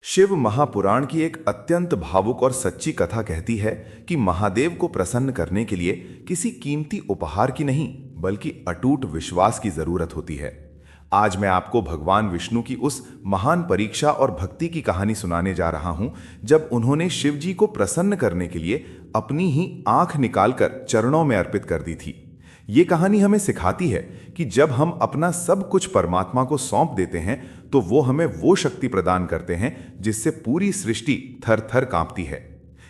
शिव महापुराण की एक अत्यंत भावुक और सच्ची कथा कहती है कि महादेव को प्रसन्न करने के लिए किसी कीमती उपहार की नहीं बल्कि अटूट विश्वास की जरूरत होती है। आज मैं आपको भगवान विष्णु की उस महान परीक्षा और भक्ति की कहानी सुनाने जा रहा हूं, जब उन्होंने शिव जी को प्रसन्न करने के लिए अपनी ही आंख निकालकर चरणों में अर्पित कर दी थी। ये कहानी हमें सिखाती है कि जब हम अपना सब कुछ परमात्मा को सौंप देते हैं तो वो हमें वो शक्ति प्रदान करते हैं जिससे पूरी सृष्टि थर थर कांपती है।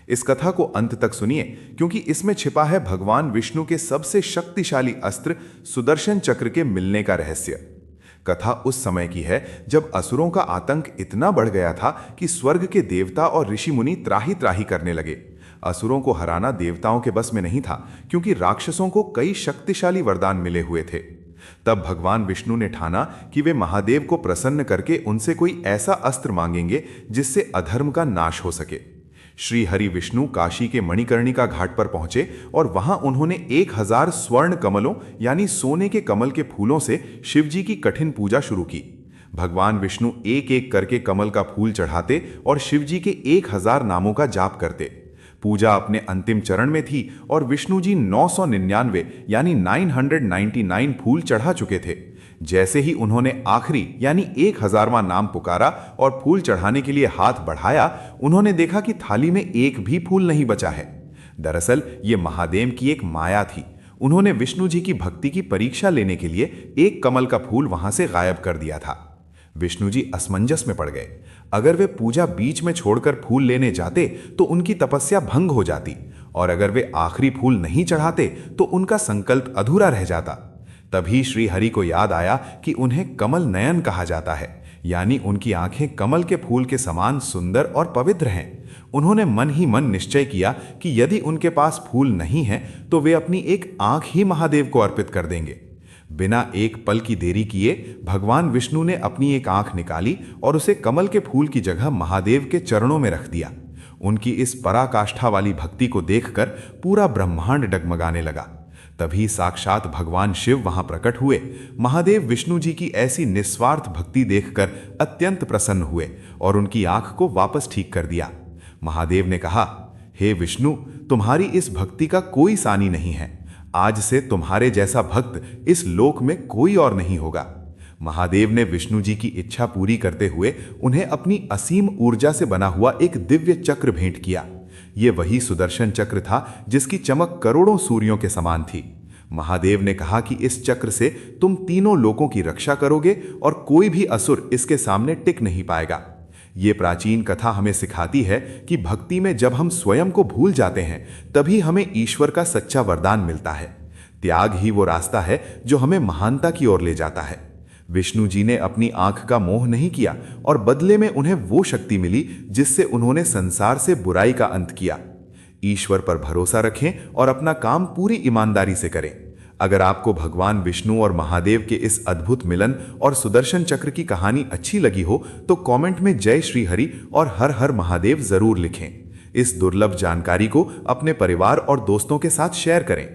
इस कथा को अंत तक सुनिए, क्योंकि इसमें छिपा है भगवान विष्णु के सबसे शक्तिशाली अस्त्र सुदर्शन चक्र के मिलने का रहस्य। कथा उस समय की है जब असुरों का आतंक इतना बढ़ गया था कि स्वर्ग के देवता और ऋषि मुनि त्राही त्राही करने लगे। असुरों को हराना देवताओं के बस में नहीं था, क्योंकि राक्षसों को कई शक्तिशाली वरदान मिले हुए थे। तब भगवान विष्णु ने ठाना कि वे महादेव को प्रसन्न करके उनसे कोई ऐसा अस्त्र मांगेंगे जिससे अधर्म का नाश हो सके। श्री हरि विष्णु काशी के मणिकर्णिका घाट पर पहुंचे और वहां उन्होंने 1000 स्वर्ण कमलों यानी सोने के कमल के फूलों से शिवजी की कठिन पूजा शुरू की। भगवान विष्णु एक एक करके कमल का फूल चढ़ाते और शिवजी के 1000 नामों का जाप करते। पूजा अपने अंतिम चरण में थी और विष्णु जी 999 यानी 999 फूल चढ़ा चुके थे। जैसे ही उन्होंने आखिरी यानी 1000वां नाम पुकारा और फूल चढ़ाने के लिए हाथ बढ़ाया, उन्होंने देखा कि थाली में एक भी फूल नहीं बचा है। दरअसल ये महादेव की एक माया थी। उन्होंने विष्णु जी की भक्ति की परीक्षा लेने के लिए एक कमल का फूल वहां से गायब कर दिया था। विष्णु जी असमंजस में पड़ गए। अगर वे पूजा बीच में छोड़कर फूल लेने जाते तो उनकी तपस्या भंग हो जाती, और अगर वे आखिरी फूल नहीं चढ़ाते तो उनका संकल्प अधूरा रह जाता। तभी श्री हरि को याद आया कि उन्हें कमल नयन कहा जाता है, यानी उनकी आंखें कमल के फूल के समान सुंदर और पवित्र हैं। उन्होंने मन ही मन निश्चय किया कि यदि उनके पास फूल नहीं है तो वे अपनी एक आंख ही महादेव को अर्पित कर देंगे। बिना एक पल की देरी किए भगवान विष्णु ने अपनी एक आंख निकाली और उसे कमल के फूल की जगह महादेव के चरणों में रख दिया। उनकी इस पराकाष्ठा वाली भक्ति को देखकर पूरा ब्रह्मांड डगमगाने लगा। तभी साक्षात भगवान शिव वहां प्रकट हुए। महादेव विष्णु जी की ऐसी निस्वार्थ भक्ति देखकर अत्यंत प्रसन्न हुए और उनकी आंख को वापस ठीक कर दिया। महादेव ने कहा, हे विष्णु, तुम्हारी इस भक्ति का कोई सानी नहीं है। आज से तुम्हारे जैसा भक्त इस लोक में कोई और नहीं होगा। महादेव ने विष्णु जी की इच्छा पूरी करते हुए उन्हें अपनी असीम ऊर्जा से बना हुआ एक दिव्य चक्र भेंट किया। ये वही सुदर्शन चक्र था जिसकी चमक करोड़ों सूर्यों के समान थी। महादेव ने कहा कि इस चक्र से तुम तीनों लोकों की रक्षा करोगे और कोई भी असुर इसके सामने टिक नहीं पाएगा। ये प्राचीन कथा हमें सिखाती है कि भक्ति में जब हम स्वयं को भूल जाते हैं तभी हमें ईश्वर का सच्चा वरदान मिलता है। त्याग ही वो रास्ता है जो हमें महानता की ओर ले जाता है। विष्णु जी ने अपनी आंख का मोह नहीं किया और बदले में उन्हें वो शक्ति मिली जिससे उन्होंने संसार से बुराई का अंत किया। ईश्वर पर भरोसा रखें और अपना काम पूरी ईमानदारी से करें। अगर आपको भगवान विष्णु और महादेव के इस अद्भुत मिलन और सुदर्शन चक्र की कहानी अच्छी लगी हो तो कमेंट में जय श्री हरि और हर हर महादेव जरूर लिखें। इस दुर्लभ जानकारी को अपने परिवार और दोस्तों के साथ शेयर करें।